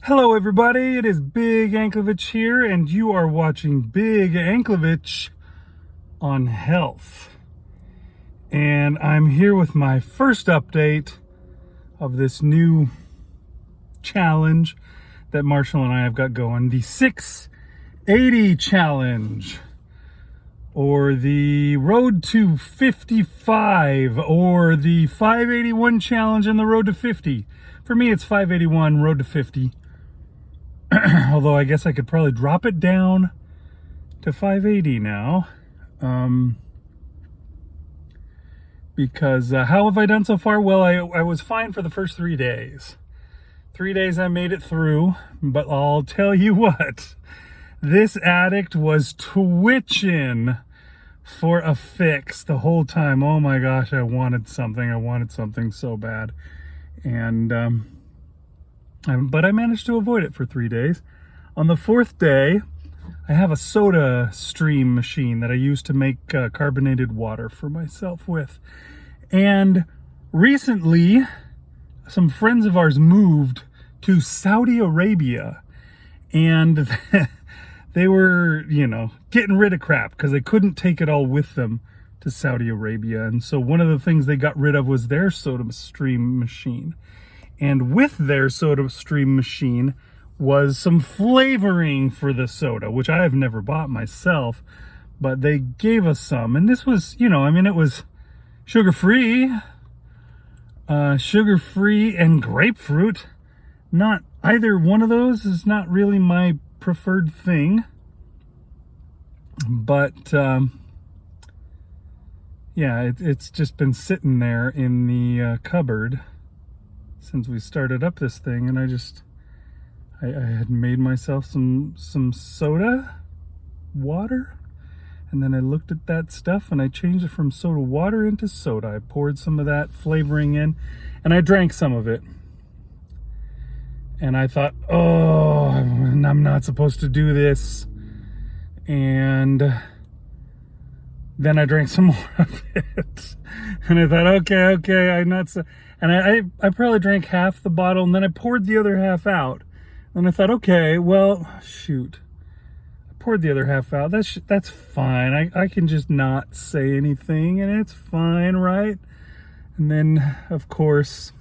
Hello everybody, it is Big Anklovich here, and you are watching Big Anklovich on health. And I'm here with my first update of this new challenge that Marshall and I have got going, the 680 challenge, or the road to 55, or the 581 challenge and the road to 50. For me, it's 581, road to 50. Although I guess I could probably drop it down to 580 now. Because how have I done so far? Well, I was fine for the first 3 days. 3 days I made it through, but I'll tell you what, this addict was twitching for a fix the whole time. Oh my gosh, I wanted something so bad. And but I managed to avoid it for 3 days. On the 4th day, I have a soda stream machine that I use to make carbonated water for myself with. And recently, some friends of ours moved to Saudi Arabia. And they were, getting rid of crap because they couldn't take it all with them to Saudi Arabia. And so one of the things they got rid of was their soda stream machine. And with their soda stream machine was some flavoring for the soda, which I have never bought myself, but they gave us some. And this was, it was sugar-free and grapefruit. Not either one of those is not really my preferred thing. But, yeah, it's just been sitting there in the cupboard since we started up this thing, and I had made myself some soda water, and then I looked at that stuff and I changed it from soda water into soda. I poured some of that flavoring in and I drank some of it, and I thought, oh, I'm not supposed to do this. And then I drank some more of it, and I thought, okay, I'm not so. And I probably drank half the bottle, and then I poured the other half out. And I thought, okay, well, shoot. I poured the other half out. That's fine. I can just not say anything, and it's fine, right? And then, of course,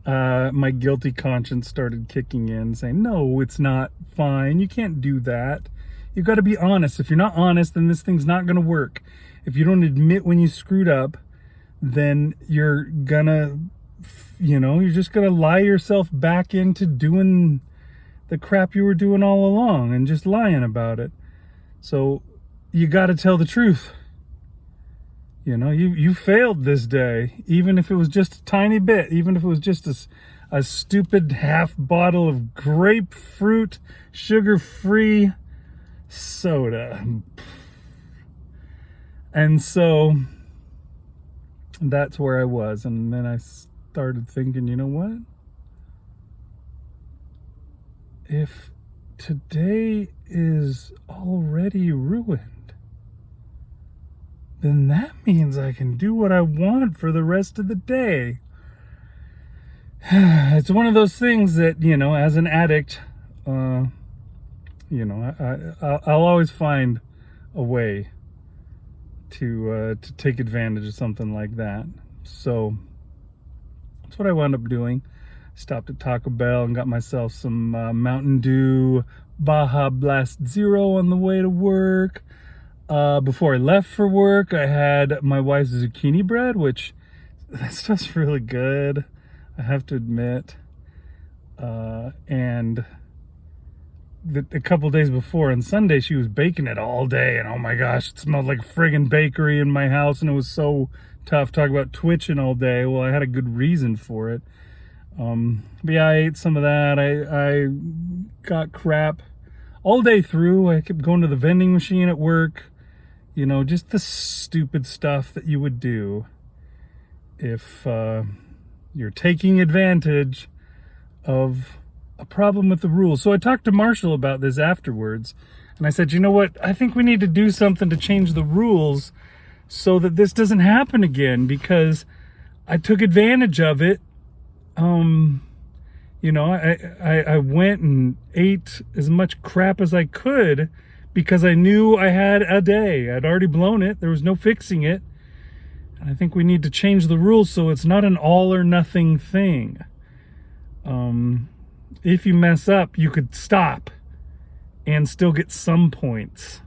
my guilty conscience started kicking in, saying, no, it's not fine. You can't do that. You've got to be honest. If you're not honest, then this thing's not going to work. If you don't admit when you screwed up, then you're gonna, you're just gonna lie yourself back into doing the crap you were doing all along and just lying about it. So you got to tell the truth. You failed this day, even if it was just a tiny bit, even if it was just a stupid half bottle of grapefruit sugar-free soda. And so that's where I was. And then I started thinking, you know what? If today is already ruined, then that means I can do what I want for the rest of the day. It's one of those things that, as an addict, I'll always find a way to take advantage of something like that. So that's what I wound up doing. Stopped at Taco Bell and got myself some Mountain Dew Baja Blast Zero on the way to work. Before I left for work, I had my wife's zucchini bread, which that stuff's really good, I have to admit. And a couple days before, on Sunday, she was baking it all day, and oh my gosh, it smelled like a friggin' bakery in my house, and it was so tough. Talk about twitching all day. Well, I had a good reason for it. But yeah, I ate some of that. I got crap all day through. I kept going to the vending machine at work. Just the stupid stuff that you would do if you're taking advantage of a problem with the rules. So I talked to Marshall about this afterwards, and I said, you know what? I think we need to do something to change the rules so that this doesn't happen again, because I took advantage of it You know, I went and ate as much crap as I could because I knew I had a day. I'd already blown it. There was no fixing it. And I think we need to change the rules so it's not an all or nothing thing. If you mess up, you could stop and still get some points.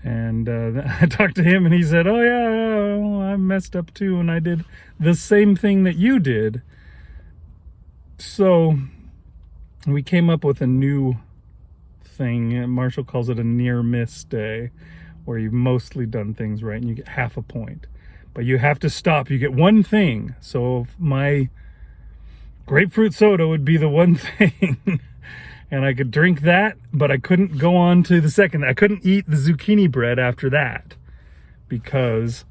And I talked to him and he said, oh yeah, well, I messed up too, and I did the same thing that you did. So we came up with a new thing. Marshall calls it a near miss day, where you've mostly done things right and you get half a point. But you have to stop. You get one thing. So my grapefruit soda would be the one thing. And I could drink that, but I couldn't go on to the second. I couldn't eat the zucchini bread after that because,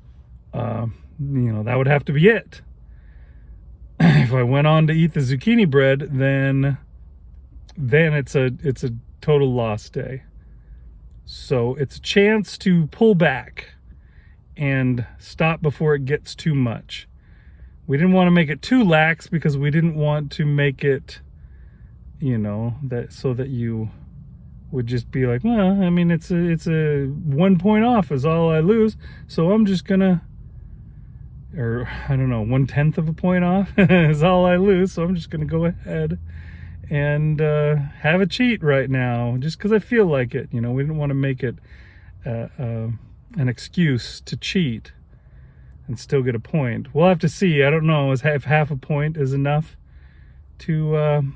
that would have to be it. If I went on to eat the zucchini bread, then it's a total loss day. So it's a chance to pull back and stop before it gets too much. We didn't want to make it too lax because we didn't want to make it, that so that you would just be like, well, I mean, it's a 1 point off is all I lose. So I'm just gonna, or I don't know, 1/10 of a point off is all I lose. So I'm just gonna go ahead and have a cheat right now just because I feel like it. We didn't want to make it an excuse to cheat and still get a point. We'll have to see. I don't know if half a point is enough to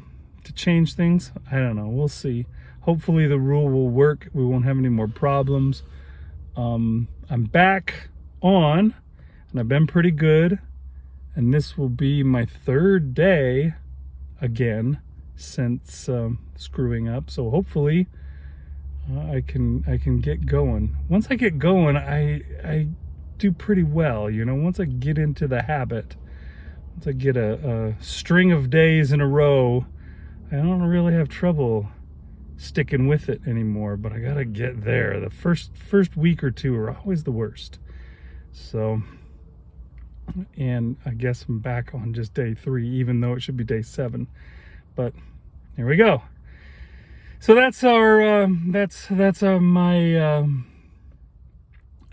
change things. I don't know. We'll see. Hopefully the rule will work. We won't have any more problems. I'm back on, and I've been pretty good. And this will be my 3rd day again since screwing up. So hopefully I can get going. Once I get going, I do pretty well. Once I get into the habit, once I get a string of days in a row, I don't really have trouble sticking with it anymore, but I gotta get there. The first week or two are always the worst. So, and I guess I'm back on just day 3, even though it should be day 7. But here we go. So that's our my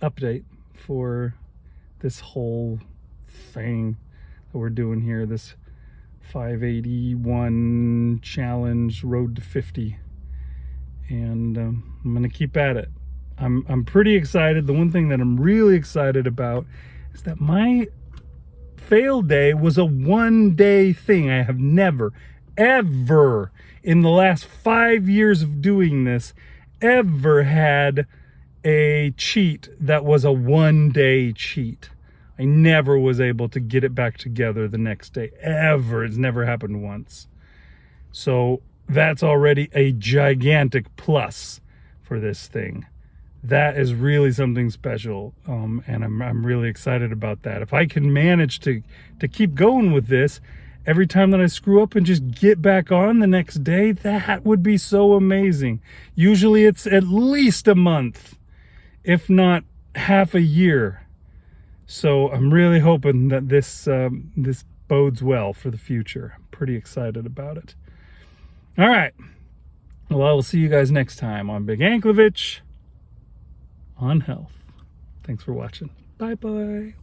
update for this whole thing that we're doing here, this 581 challenge road to 50, and I'm gonna keep at it. I'm pretty excited. The one thing that I'm really excited about is that my fail day was a 1-day thing. I have never, ever in the last 5 years of doing this ever had a cheat that was a 1-day cheat. I never was able to get it back together the next day, ever. It's never happened once. So that's already a gigantic plus for this thing. That is really something special, and I'm really excited about that. If I can manage to keep going with this, every time that I screw up and just get back on the next day, that would be so amazing. Usually it's at least a month, if not half a year. So I'm really hoping that this bodes well for the future. I'm pretty excited about it. All right. Well, I will see you guys next time on Big Anklovich on Health. Thanks for watching. Bye-bye.